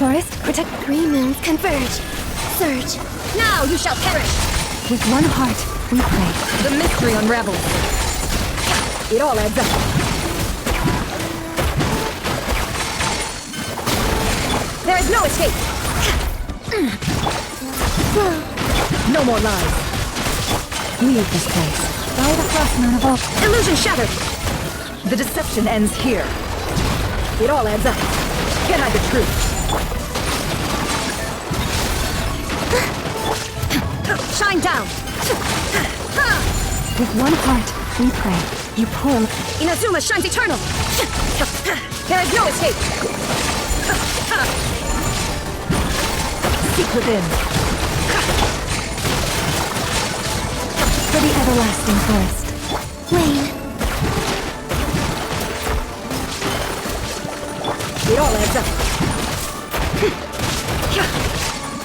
Forest, protect. Three moons converge. Surge. Now you shall perish. With one heart, we pray. The mystery unravels. It all adds up. There is no escape. No more lies. Leave this place. By the frostman of all. Illusion shattered. The deception ends here. It all adds up. Can't hide the truth. Shine down. With one heart, we pray. You pull. Inazuma shines eternal. There is no escape. Seek within. For the everlasting forest. Wayne. It all adds up.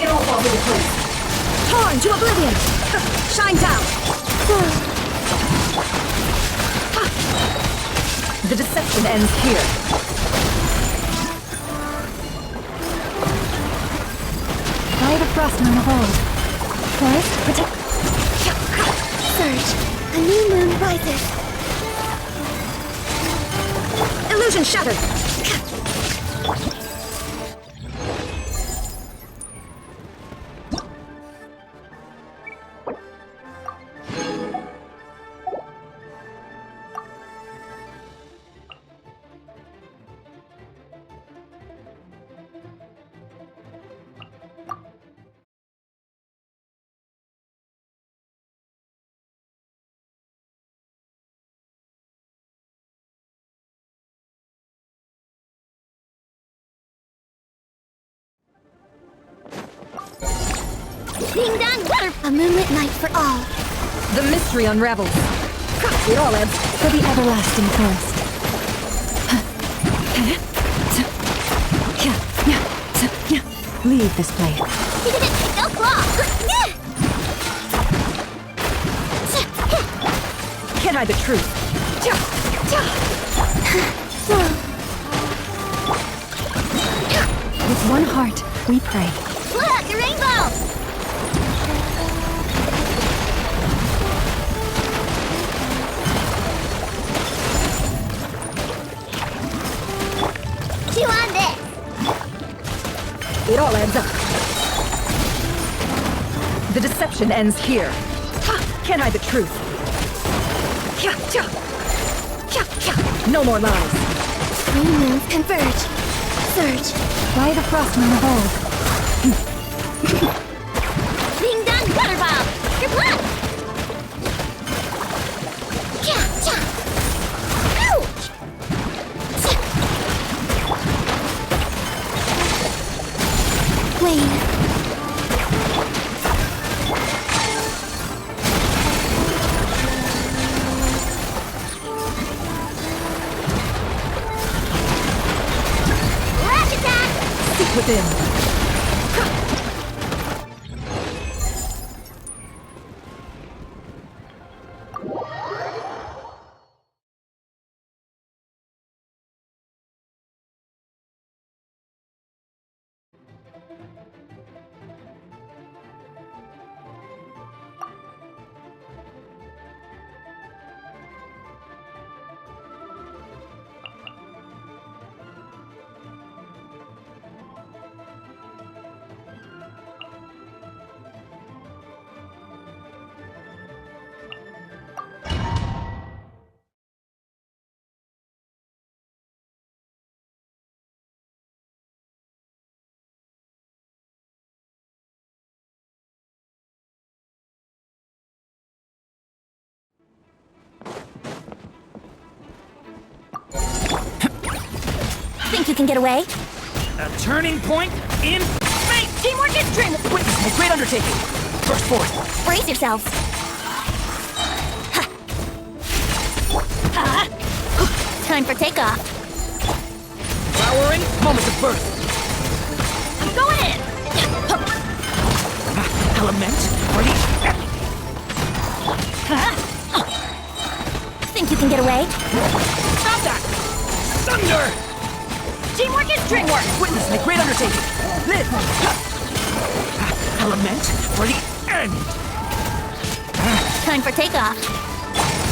It all falls into place. Torn to oblivion. Shine down. The deception ends here. By the frostman of old. Forest, protect. Surge. A new moon rises. Illusion shattered. Ding dong, water. A moonlit night for all. The mystery unravels. It all adds. For the everlasting forest. Leave this place. Go claw. Can't hide the truth. With one heart, we pray. Look, a rainbow. Chew on this. It all adds up. The deception ends here. Can't hide the truth. No more lies. Three moons converge. Surge. By the frostman of old. Ding dong, water bomb. Your blood. Ouch. Wayne. Rush attack. Seek within. Think you can get away? A turning point in fate! Teamwork is dream. Witness a great undertaking! Burst forth! Brace yourselves. Time for takeoff. Flowering moments of birth! I'm going in. Element ready! Think you can get away? Stop that! Thunder! Teamwork is dream work. Witness a great undertaking! Live! Element for the end! Time for takeoff.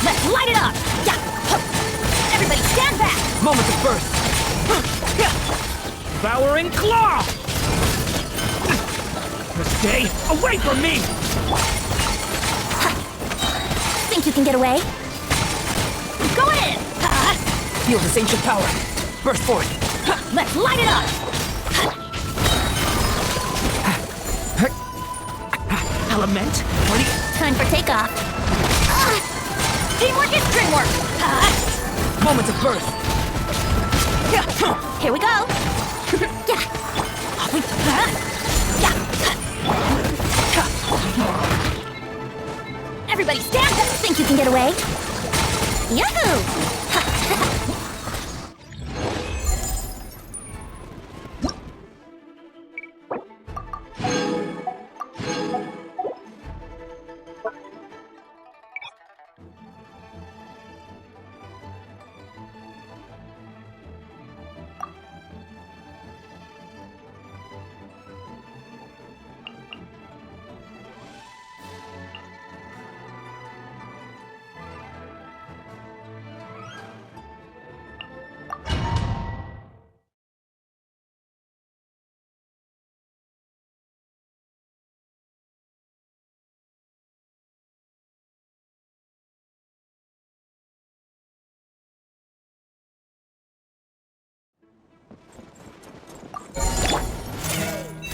Let's light it up! Yeah. Everybody stand back! Moment of birth! Devouring claw! Stay away from me! Think you can get away? Go in! Feel this ancient power. Burst forth. Let's light it up! Element for the Time for takeoff. Teamwork is dreamwork! moment of birth. Here we go! Yeah. Everybody stand up! Think you can get away? Yahoo!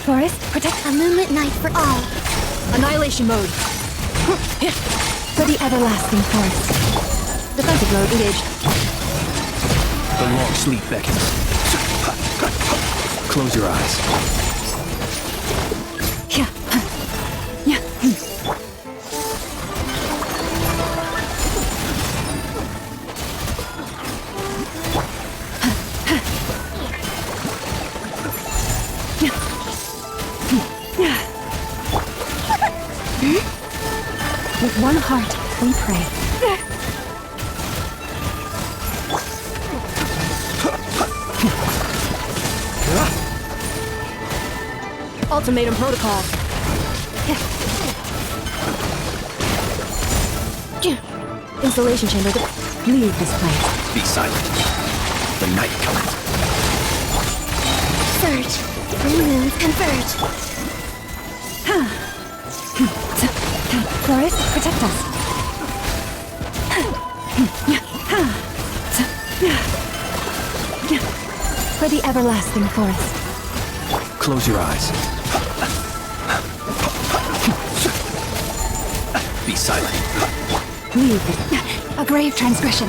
Forest, protect A moonlit night for all. Annihilation mode. for the everlasting forest. Defensive mode engaged. The long sleep beckons. Close your eyes. Yeah. Yeah. With one heart, we pray. Ultimatum protocol. Installation chamber. Leave this place. Be silent. The night cometh. Surge. Three moons converge. Forest, protect us. For the everlasting forest. Close your eyes. Be silent. Leave this. A grave transgression.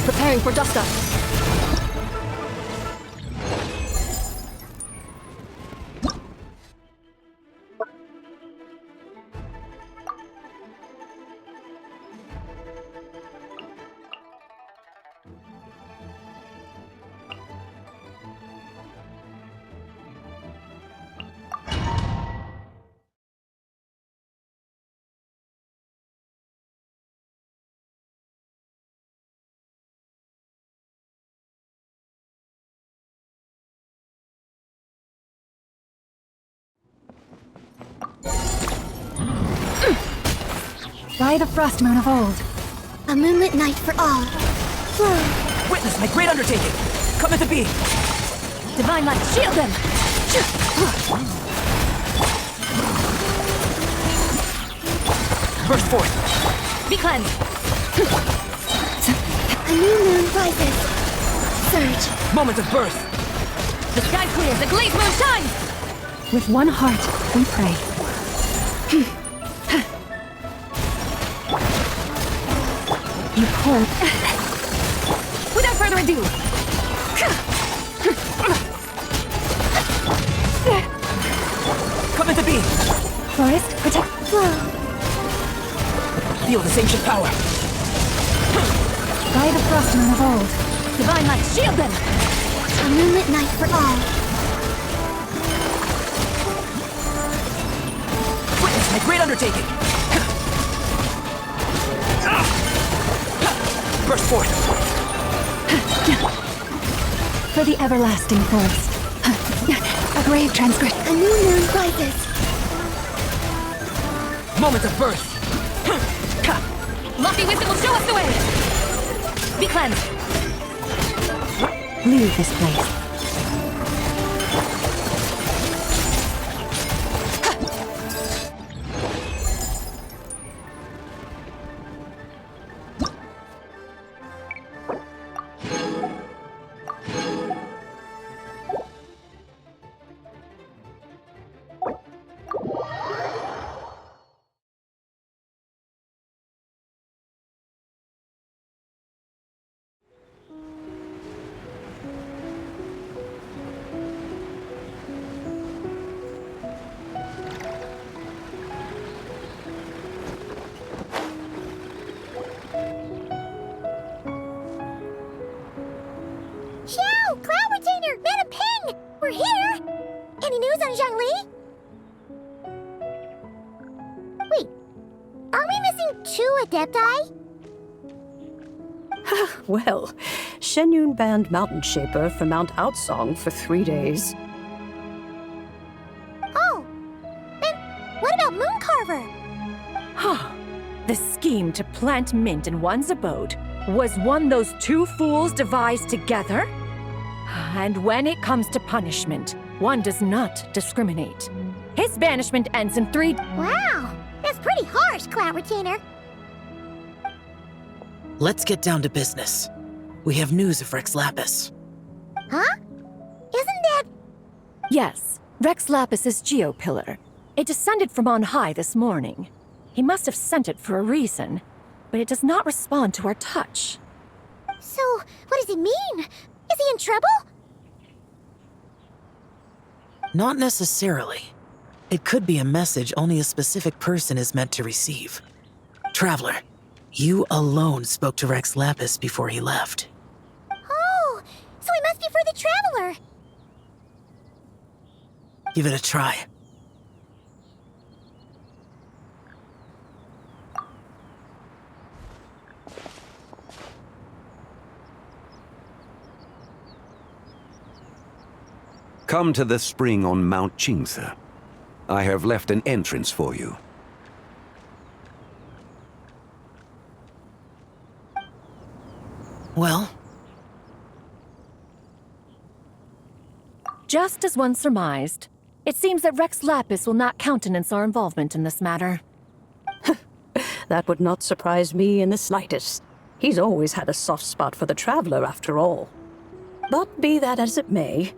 Preparing for dust up. By the frost moon of old. A moonlit night for all. Flow. Witness my great undertaking. Come at the beam. Divine light, shield them! Burst forth. Be cleansed! A new moon rises. Surge. Moment of birth. The sky clears, the glazed moon shines! With one heart, we pray. You poor... Without further ado! Come at the beam. Forest, protect... Flow. Feel this ancient power. By the frost moon of old. Divine light, shield them! A moonlit night for all. Witness my great undertaking. Burst forth. For the everlasting forest. A grave transgression. A new moon rises. Moment of birth. Lofty wisdom will show us the way. Be cleansed. Leave this place. Xiao! Cloud Retainer! Madam Ping! We're here! Any news on Zhangli? Wait, are we missing 2 Adepti? Well, Shenyun banned Mountain Shaper from Mount Outsong for 3 days. Oh, and what about Mooncarver? The scheme to plant mint in one's abode was one those 2 fools devised together? And when it comes to punishment, one does not discriminate. His banishment ends in 3... Wow, that's pretty harsh, Cloud Retainer. Let's get down to business. We have news of Rex Lapis. Huh? Isn't that... Yes, Rex Lapis's geopillar. It descended from on high this morning. He must have sent it for a reason, but it does not respond to our touch. So, what does it mean? Is he in trouble? Not necessarily. It could be a message only a specific person is meant to receive. Traveler, you alone spoke to Rex Lapis before he left. Oh, so he must be for the Traveler. Give it a try. Come to the spring on Mount Qingse. I have left an entrance for you. Well, Just as one surmised, it seems that Rex Lapis will not countenance our involvement in this matter. That would not surprise me in the slightest. He's always had a soft spot for the Traveler, after all. But be that as it may,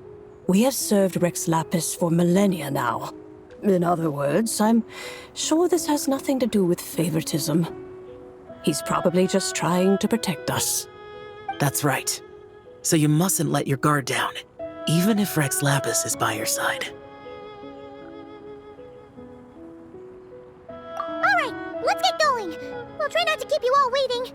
we have served Rex Lapis for millennia now. In other words, I'm sure this has nothing to do with favoritism. He's probably just trying to protect us. that's right. So you mustn't let your guard down, even if Rex Lapis is by your side. All right, let's get going. We'll try not to keep you all waiting.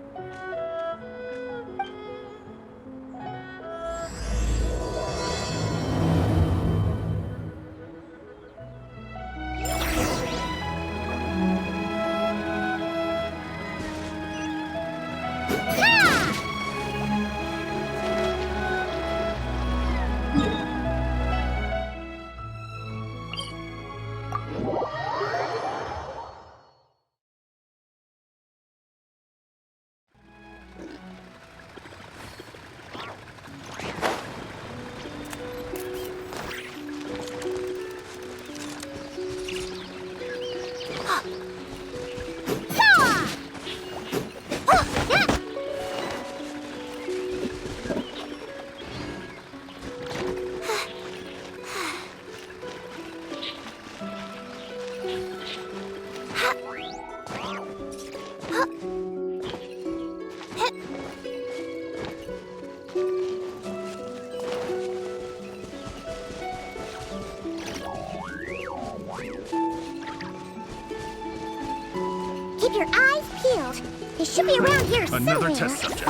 Keep your eyes peeled. They should be around here Another somewhere. test subject.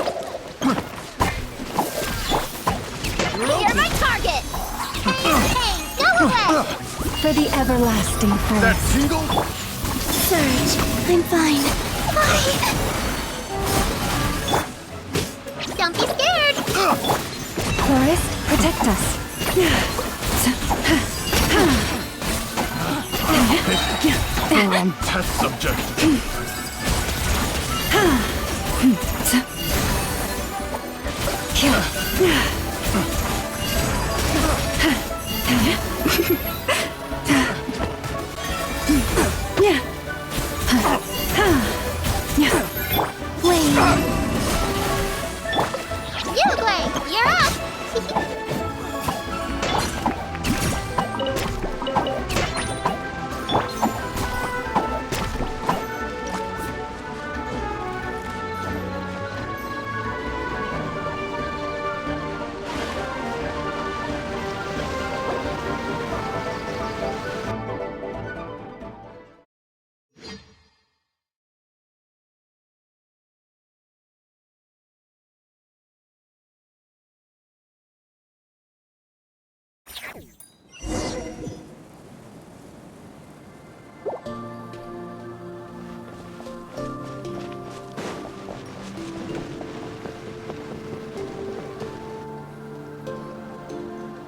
You're my target! Hey, go away! For the everlasting That forest. tingle? Surge, I'm fine. Bye! Don't be scared! Forest, Protect us. Wrong test subject. You're up!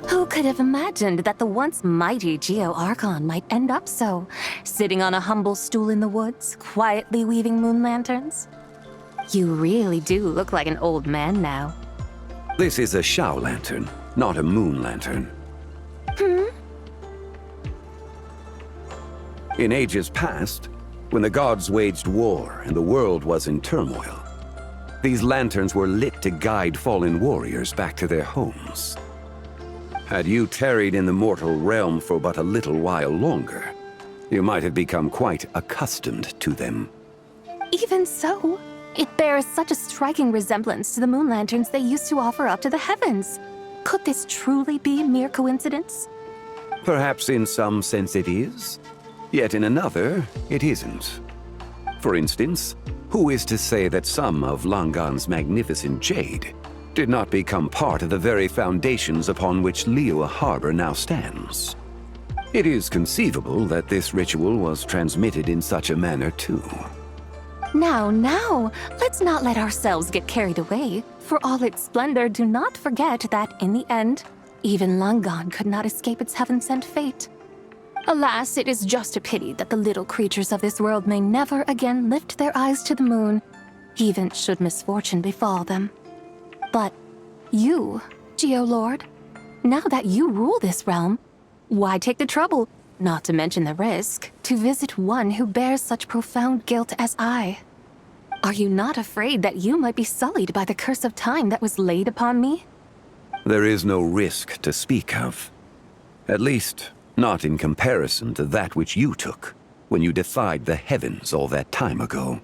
Who could have imagined that the once mighty Geo-Archon might end up so, sitting on a humble stool in the woods, quietly weaving moon lanterns? You really do look like an old man now. This is a Shao lantern, not a moon lantern. In ages past, when the gods waged war and the world was in turmoil, these lanterns were lit to guide fallen warriors back to their homes. Had you tarried in the mortal realm for but a little while longer, you might have become quite accustomed to them. Even so, it bears such a striking resemblance to the moon lanterns they used to offer up to the heavens. Could this truly be mere coincidence? Perhaps in some sense it is, yet in another, it isn't. For instance, who is to say that some of Langan's magnificent jade did not become part of the very foundations upon which Liyue Harbor now stands? It is conceivable that this ritual was transmitted in such a manner too. Now, let's not let ourselves get carried away. For all its splendor, do not forget that in the end, even Langan could not escape its heaven-sent fate. Alas, it is just a pity that the little creatures of this world may never again lift their eyes to the moon, even should misfortune befall them. But you, Geo-Lord, now that you rule this realm, why take the trouble, not to mention the risk, to visit one who bears such profound guilt as I? Are you not afraid that you might be sullied by the curse of time that was laid upon me? There is no risk to speak of. At least, not in comparison to that which you took when you defied the heavens all that time ago.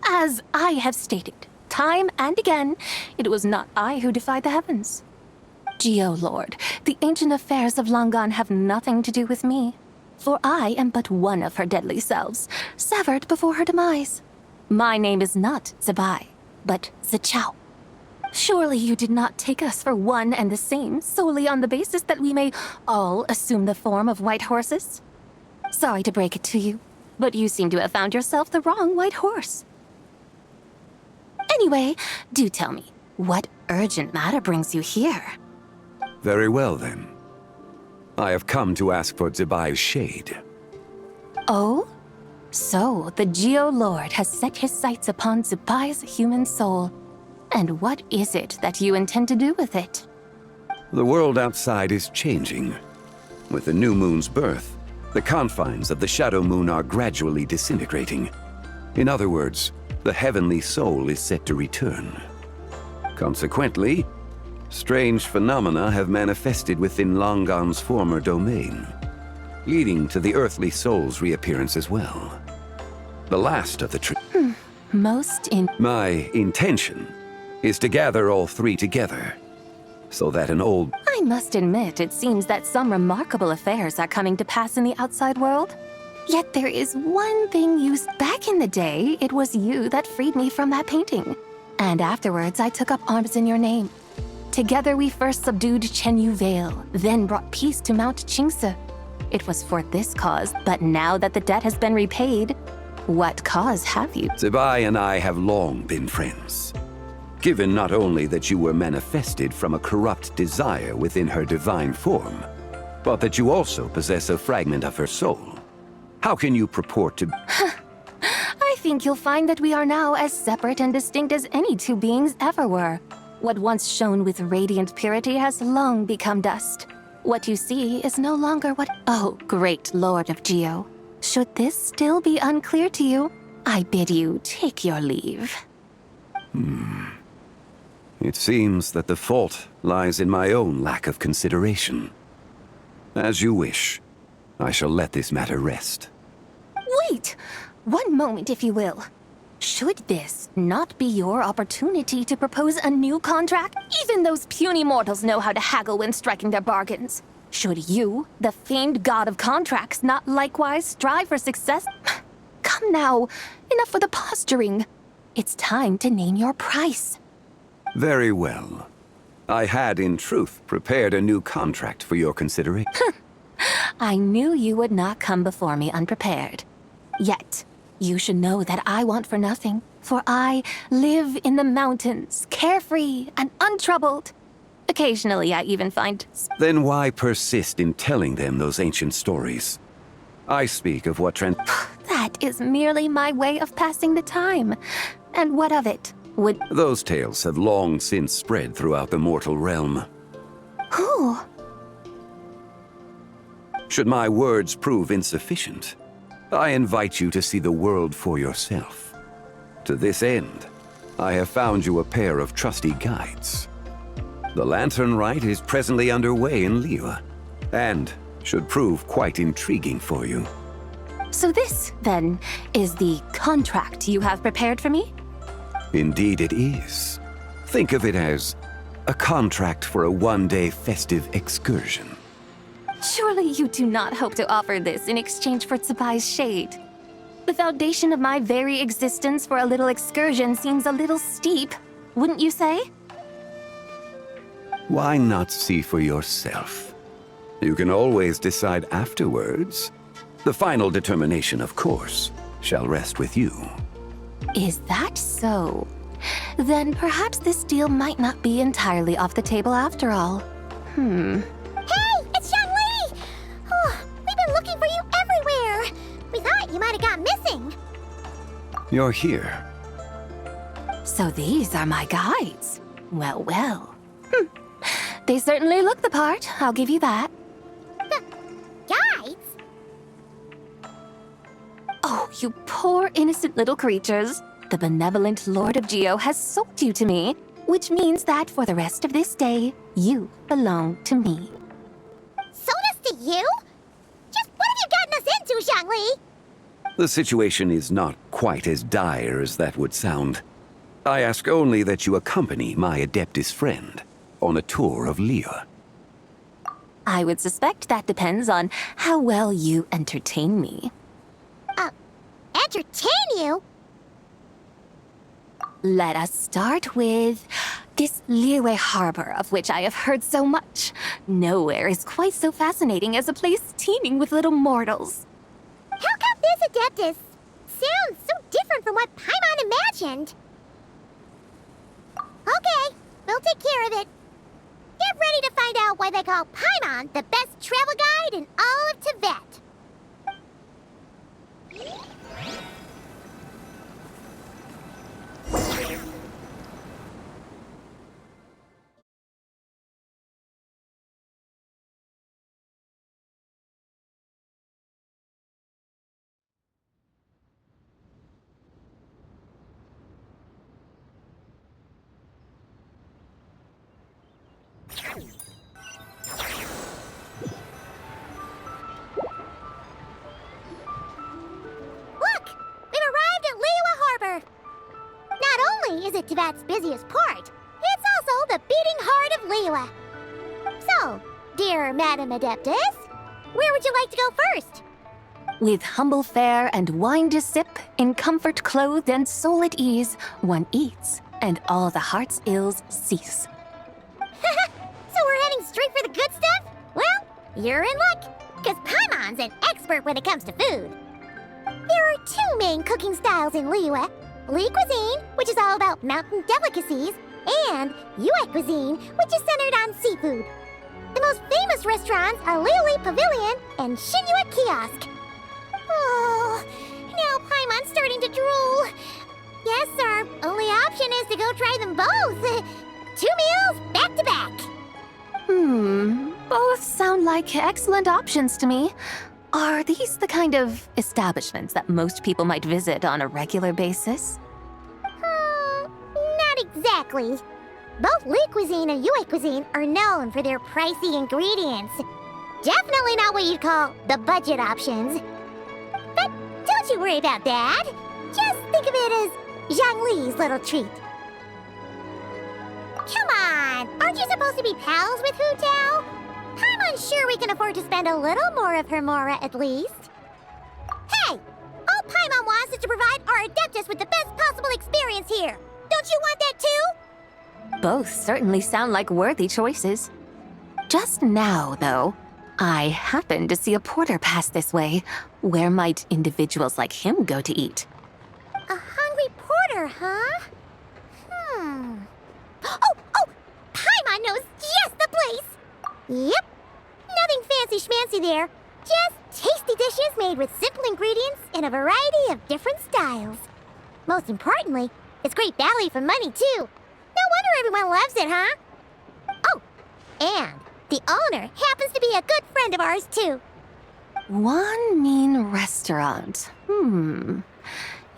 As I have stated, time and again, it was not I who defied the heavens. Geo-Lord, the ancient affairs of Langan have nothing to do with me, for I am but one of her deadly selves, severed before her demise. My name is not Zebai, but Zichao. Surely you did not take us for one and the same solely on the basis that we may all assume the form of white horses? Sorry to break it to you, but you seem to have found yourself the wrong white horse. Anyway, do tell me, what urgent matter brings you here? Very well, then. I have come to ask for Zebai's shade. Oh? So, the Geo-Lord has set his sights upon Zebai's human soul. And what is it that you intend to do with it? The world outside is changing. With the new moon's birth, the confines of the Shadow Moon are gradually disintegrating. In other words, the heavenly soul is set to return. Consequently, strange phenomena have manifested within Langan's former domain, leading to the earthly soul's reappearance as well. The last of the My intention is to gather all three together, so that an old... I must admit, it seems that some remarkable affairs are coming to pass in the outside world. Yet there is one thing used back in the day. It was you that freed me from that painting. And afterwards, I took up arms in your name. Together we first subdued Chenyu Vale, then brought peace to Mount Qingse. It was for this cause, but now that the debt has been repaid, what cause have you? Zebai and I have long been friends. given not only that you were manifested from a corrupt desire within her divine form, but that you also possess a fragment of her soul. How can you purport to... I think you'll find that we are now as separate and distinct as any two beings ever were. What once shone with radiant purity has long become dust. What you see is no longer what... Oh, great Lord of Geo. Should this still be unclear to you, I bid you take your leave. It seems that the fault lies in my own lack of consideration. As you wish. I shall let this matter rest. Wait! One moment, if you will. Should this not be your opportunity to propose a new contract? Even those puny mortals know how to haggle when striking their bargains. Should you, the famed god of contracts, not likewise strive for success? Come now, enough with the posturing. It's time to name your price. Very well. I had, in truth, prepared a new contract for your consideration. I knew you would not come before me unprepared. Yet, you should know that I want for nothing, for I live in the mountains, carefree and untroubled. Occasionally, I even find... Then why persist in telling them those ancient stories? I speak of what That is merely my way of passing the time. And what of it? Would... Those tales have long since spread throughout the mortal realm. Who? Should my words prove insufficient, I invite you to see the world for yourself. To this end, I have found you a pair of trusty guides. The lantern rite is presently underway in Liyue, and should prove quite intriguing for you. So this, then, is the contract you have prepared for me? Indeed it is. Think of it as a contract for a one-day festive excursion. Surely you do not hope to offer this in exchange for Tsubai's shade. The foundation of my very existence for a little excursion seems a little steep, wouldn't you say? Why not see for yourself? You can always decide afterwards. The final determination, of course, shall rest with you. Is that so? Then perhaps this deal might not be entirely off the table after all. Hey, it's Xiangli! Oh, we've been looking for you everywhere. We thought you might have gone missing. You're here. So these are my guides. Well, well. They certainly look the part, I'll give you that. Guides? Oh, you poor innocent little creatures. The benevolent Lord of Geo has sold you to me, which means that for the rest of this day, you belong to me. Sold us to you? Just what have you gotten us into, Xiangli? The situation is not quite as dire as that would sound. I ask only that you accompany my Adeptus friend on a tour of Liyue. I would suspect that depends on how well you entertain me. Entertain you? Let us start with this Liyue harbor of which I have heard so much. Nowhere is quite so fascinating as a place teeming with little mortals. How come this Adeptus sounds so different from what Paimon imagined? Okay, we'll take care of it. Get ready to find out why they call Paimon the best travel guide in all of Tibet. Look! We've arrived at Liyue Harbor! Not only is it Tibet's busiest port, it's also the beating heart of Liyue. So, dear Madam Adeptus, where would you like to go first? With humble fare and wine to sip, in comfort clothed and soul at ease, one eats, and all the heart's ills cease. So we're heading straight for the good stuff? Well, you're in luck, because Paimon's an expert when it comes to food. There are two main cooking styles in Liyue. Li cuisine, which is all about mountain delicacies, and Yue cuisine, which is centered on seafood. The most famous restaurants are Liuli Pavilion and Shinua Kiosk. Oh, now Paimon's starting to drool. Yes, our only option is to go try them both. 2 meals back to back. Both sound like excellent options to me. Are these the kind of establishments that most people might visit on a regular basis? Not exactly. Both Li cuisine and Yue cuisine are known for their pricey ingredients. Definitely not what you'd call the budget options. But don't you worry about that. Just think of it as Zhang Li's little treat. Come on! Aren't you supposed to be pals with Hu Tao? I'm unsure we can afford to spend a little more of her mora at least. Hey! All Paimon wants is to provide our Adeptus with the best possible experience here. Don't you want that too? Both certainly sound like worthy choices. Just now, though, I happened to see a porter pass this way. Where might individuals like him go to eat? A hungry porter, huh? Oh! Paimon knows just the place! Yep. Nothing fancy schmancy there. Just tasty dishes made with simple ingredients in a variety of different styles. Most importantly, it's great value for money, too. No wonder everyone loves it, huh? Oh, and the owner happens to be a good friend of ours, too. One Mean restaurant.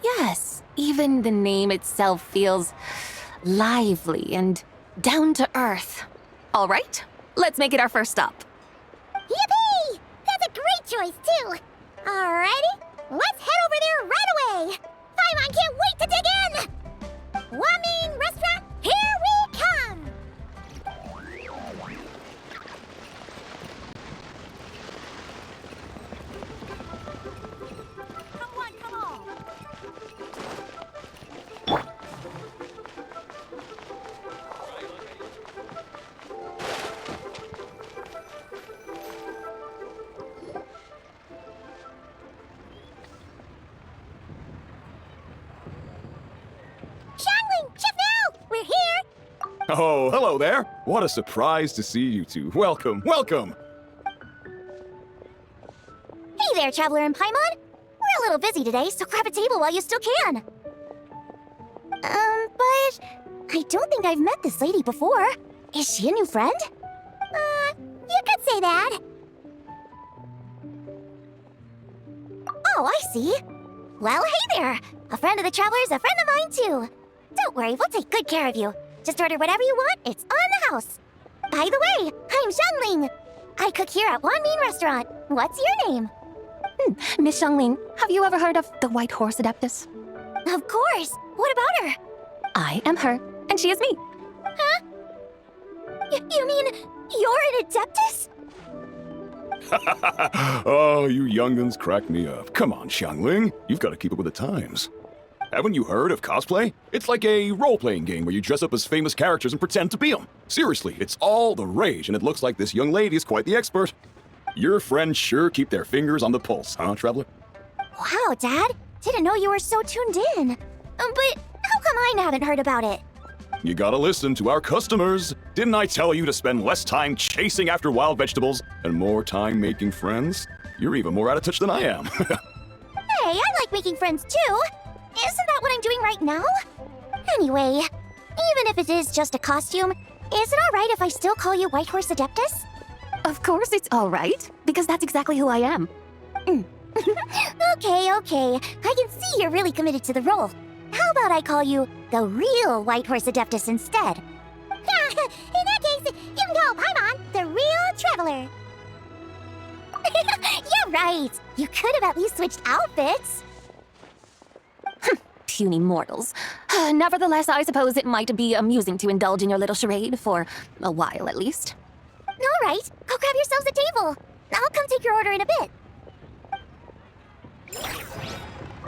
Yes, even the name itself feels lively and down to earth. All right, let's make it our first stop. Yippee! That's a great choice, too. Alrighty, let's head over there right away. Paimon can't wait to dig in. One Mean restaurant, here we come. Come on. We're here! Oh, hello there. What a surprise to see you two. Welcome, welcome. Hey there, Traveler and Paimon. We're a little busy today, so grab a table while you still can. But I don't think I've met this lady before. Is she a new friend? You could say that. Oh, I see. Well, hey there. A friend of the Traveler's a friend of mine, too. Don't worry, we'll take good care of you. Just order whatever you want, it's on the house. By the way, I'm Xiangling. I cook here at One Mean Restaurant. What's your name? Miss Xiangling, have you ever heard of the White Horse Adeptus? Of course. What about her? I am her, and she is me. Huh? You mean you're an Adeptus? Oh, you young'uns crack me up. Come on, Xiangling. You've got to keep up with the times. Haven't you heard of cosplay? It's like a role-playing game where you dress up as famous characters and pretend to be them. Seriously, it's all the rage, and it looks like this young lady is quite the expert. Your friends sure keep their fingers on the pulse, huh, Traveler? Wow, Dad. Didn't know you were so tuned in. But how come I haven't heard about it? You gotta listen to our customers. Didn't I tell you to spend less time chasing after wild vegetables and more time making friends? You're even more out of touch than I am. Hey, I like making friends too. Isn't that what I'm doing right now? Anyway, even if it is just a costume, is it alright if I still call you White Horse Adeptus? Of course it's all right, because that's exactly who I am. Okay. I can see you're really committed to the role. How about I call you the real White Horse Adeptus instead? In that case, you can call Paimon the real Traveler. Yeah, right. You could have at least switched outfits. Puny mortals. Nevertheless, I suppose it might be amusing to indulge in your little charade, for a while at least. All right, go grab yourselves a table. I'll come take your order in a bit.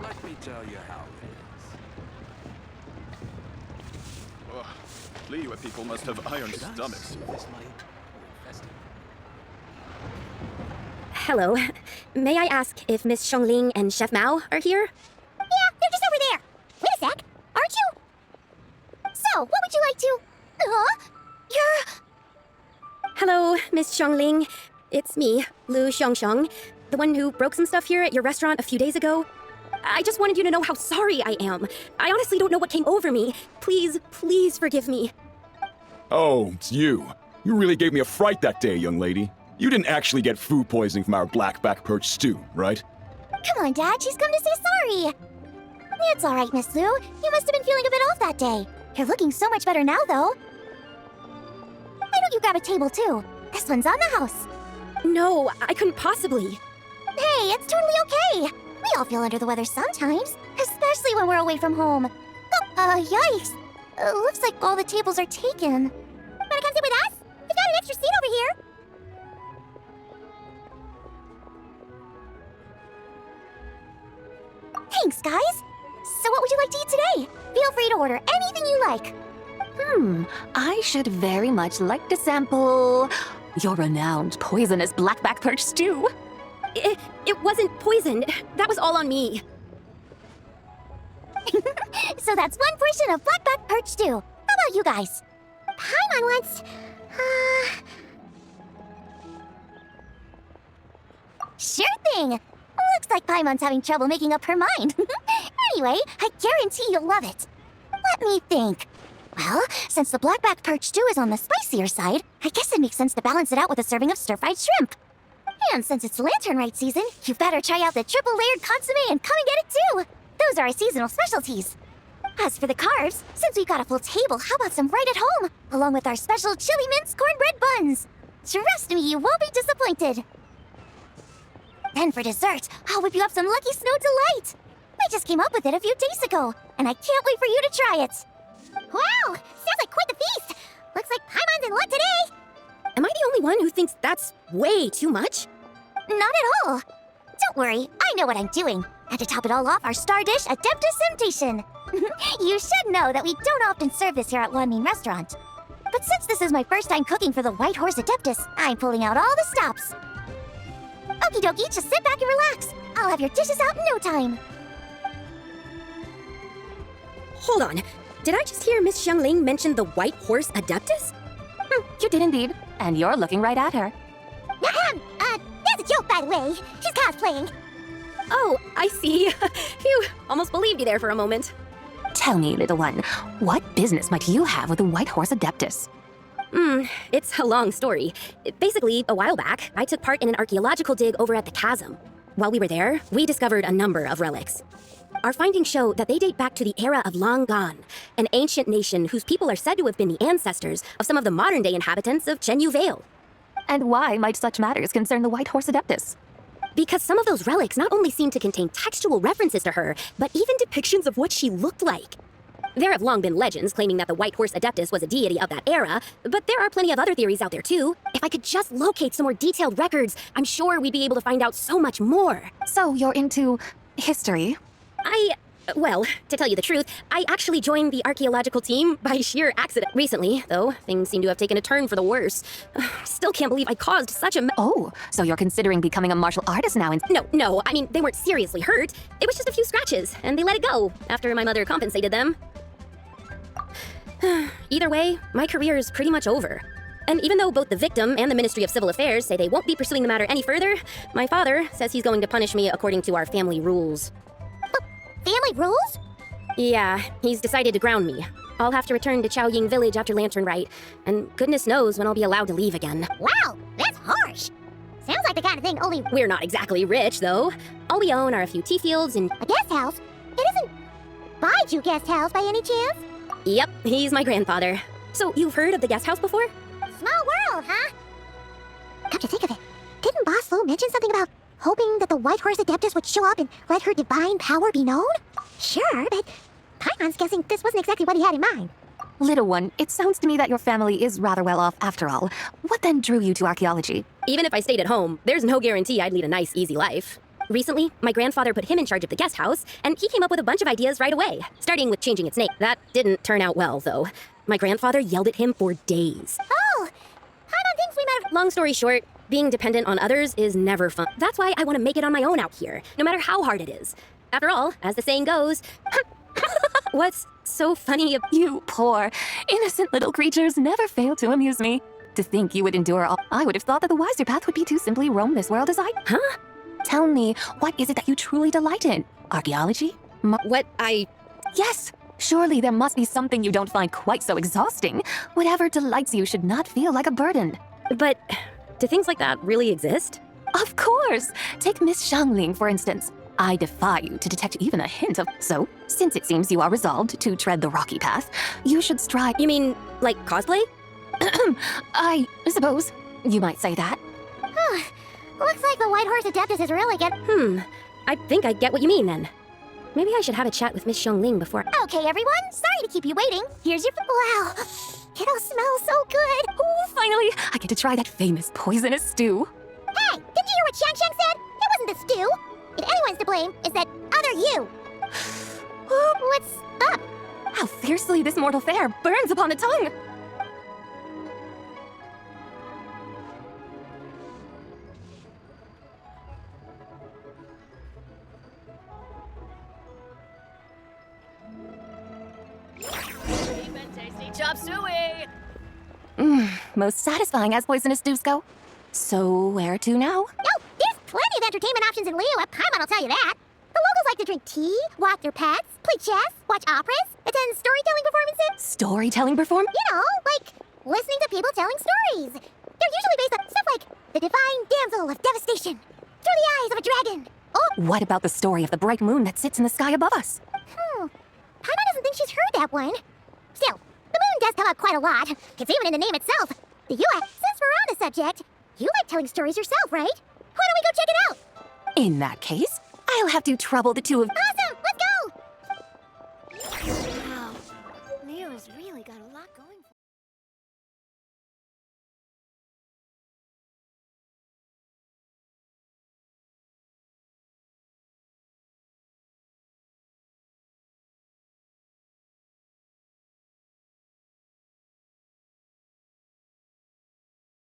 Let me tell you how it is. Liyue people must have iron stomachs. Hello. May I ask if Miss Xiangling and Chef Mao are here? Yeah, they're just over there. Wait a sec. Aren't you? So, what would you like to You're... Hello, Miss Xiangling. It's me, Lu Xiongxiong, the one who broke some stuff here at your restaurant a few days ago. I just wanted you to know how sorry I am. I honestly don't know what came over me. Please, please forgive me. Oh, it's you. You really gave me a fright that day, young lady. You didn't actually get food poisoning from our black-back perch stew, right? Come on, Dad, she's come to say sorry. It's all right, Miss Lou. You must have been feeling a bit off that day. You're looking so much better now, though. Why don't you grab a table, too? This one's on the house. No, I couldn't possibly. Hey, it's totally okay. We all feel under the weather sometimes, especially when we're away from home. Oh, yikes. Looks like all the tables are taken. Wanna come sit with us? We've got an extra seat over here. Thanks, guys. So what would you like to eat today? Feel free to order anything you like. I should very much like to sample your renowned poisonous blackback perch stew. It wasn't poisoned. That was all on me. So that's one portion of blackback perch stew. How about you guys? Paimon wants... Sure thing. Looks like Paimon's having trouble making up her mind. Anyway, I guarantee you'll love it. Let me think. Well, since the blackback perch stew is on the spicier side, I guess it makes sense to balance it out with a serving of stir-fried shrimp. And since it's lantern rite season, you better try out the triple-layered consommé and come and get it too. Those are our seasonal specialties. As for the carbs, since we've got a full table, how about some right at home, along with our special chili mince cornbread buns? Trust me, you won't be disappointed. Then for dessert, I'll whip you up some Lucky Snow Delight. I just came up with it a few days ago, and I can't wait for you to try it. Wow, sounds like quite the feast. Looks like Paimon's in luck today. Am I the only one who thinks that's way too much? Not at all. Don't worry, I know what I'm doing. And to top it all off, our star dish, Adeptus Temptation. You should know that we don't often serve this here at Meinen restaurant. But since this is my first time cooking for the White Horse Adeptus, I'm pulling out all the stops. Okie dokie, just sit back and relax. I'll have your dishes out in no time. Hold on. Did I just hear Miss Xiangling mention the White Horse Adeptus? You did indeed, and you're looking right at her. That's a joke, by the way. She's cosplaying. Oh, I see. Phew, almost believed you there for a moment. Tell me, little one, what business might you have with the White Horse Adeptus? It's a long story. Basically, a while back, I took part in an archaeological dig over at the chasm. While we were there, we discovered a number of relics. Our findings show that they date back to the era of Long Gone, an ancient nation whose people are said to have been the ancestors of some of the modern-day inhabitants of Chenyu Vale. And why might such matters concern the White Horse Adeptus? Because some of those relics not only seem to contain textual references to her, but even depictions of what she looked like. There have long been legends claiming that the White Horse Adeptus was a deity of that era, but there are plenty of other theories out there too. If I could just locate some more detailed records, I'm sure we'd be able to find out so much more. So you're into history? Well, to tell you the truth, I actually joined the archaeological team by sheer accident. Recently, though, things seem to have taken a turn for the worse. Still can't believe I caused such a Oh, so you're considering becoming a martial artist now and— No, I mean, they weren't seriously hurt. It was just a few scratches, and they let it go after my mother compensated them. Either way, my career is pretty much over. And even though both the victim and the Ministry of Civil Affairs say they won't be pursuing the matter any further, my father says he's going to punish me according to our family rules. Family rules? Yeah, he's decided to ground me. I'll have to return to Chaoying Village after Lantern Rite, and goodness knows when I'll be allowed to leave again. Wow, that's harsh. Sounds like the kind of thing only... We're not exactly rich, though. All we own are a few tea fields and... A guest house? It isn't Baiju Guest House by any chance? Yep, he's my grandfather. So you've heard of the guest house before? Small world, huh? Come to think of it, didn't Boss Lu mention something about hoping that the White Horse Adeptus would show up and let her divine power be known? Sure, but Paimon's guessing this wasn't exactly what he had in mind. Little one, it sounds to me that your family is rather well off after all. What then drew you to archaeology? Even if I stayed at home, there's no guarantee I'd lead a nice, easy life. Recently, my grandfather put him in charge of the guest house, and he came up with a bunch of ideas right away, starting with changing its name. That didn't turn out well, though. My grandfather yelled at him for days. Oh! Paimon thinks we might have... Long story short, being dependent on others is never fun. That's why I want to make it on my own out here, no matter how hard it is. After all, as the saying goes... What's so funny about You poor, innocent little creatures never fail to amuse me. To think you would endure all. I would have thought that the wiser path would be to simply roam this world as I. Huh? Tell me, what is it that you truly delight in? Archaeology? What I... Yes! Surely there must be something you don't find quite so exhausting. Whatever delights you should not feel like a burden. But do things like that really exist? Of course! Take Miss Xiangling, for instance. I defy you to detect even a hint of... So, since it seems you are resolved to tread the rocky path, you should strive... You mean, like cosplay? I suppose you might say that. Looks like the White Horse Adeptus is really good. I think I get what you mean then. Maybe I should have a chat with Miss Xiangling before... Okay, everyone. Sorry to keep you waiting. Here's your... Wow. It all smells so good. Oh, finally! I get to try that famous poisonous stew. Hey, did you hear what Shang Shang said? It wasn't the stew. If anyone's to blame, it's that other you. What's up? How fiercely this mortal fare burns upon the tongue! Chop suey! Most satisfying as poisonous stews go. So, where to now? No, there's plenty of entertainment options in Liyue. Paimon will tell you that. The locals like to drink tea, walk their pets, play chess, watch operas, attend storytelling performances. Storytelling perform? You know, like listening to people telling stories. They're usually based on stuff like the divine damsel of devastation, through the eyes of a dragon. Oh, What about the story of the bright moon that sits in the sky above us? Paimon doesn't think she's heard that one. Still, the moon does come up quite a lot. It's even in the name itself. The Yue, since we're on the subject, you like telling stories yourself, right? Why don't we go check it out? In that case, I'll have to trouble the two of...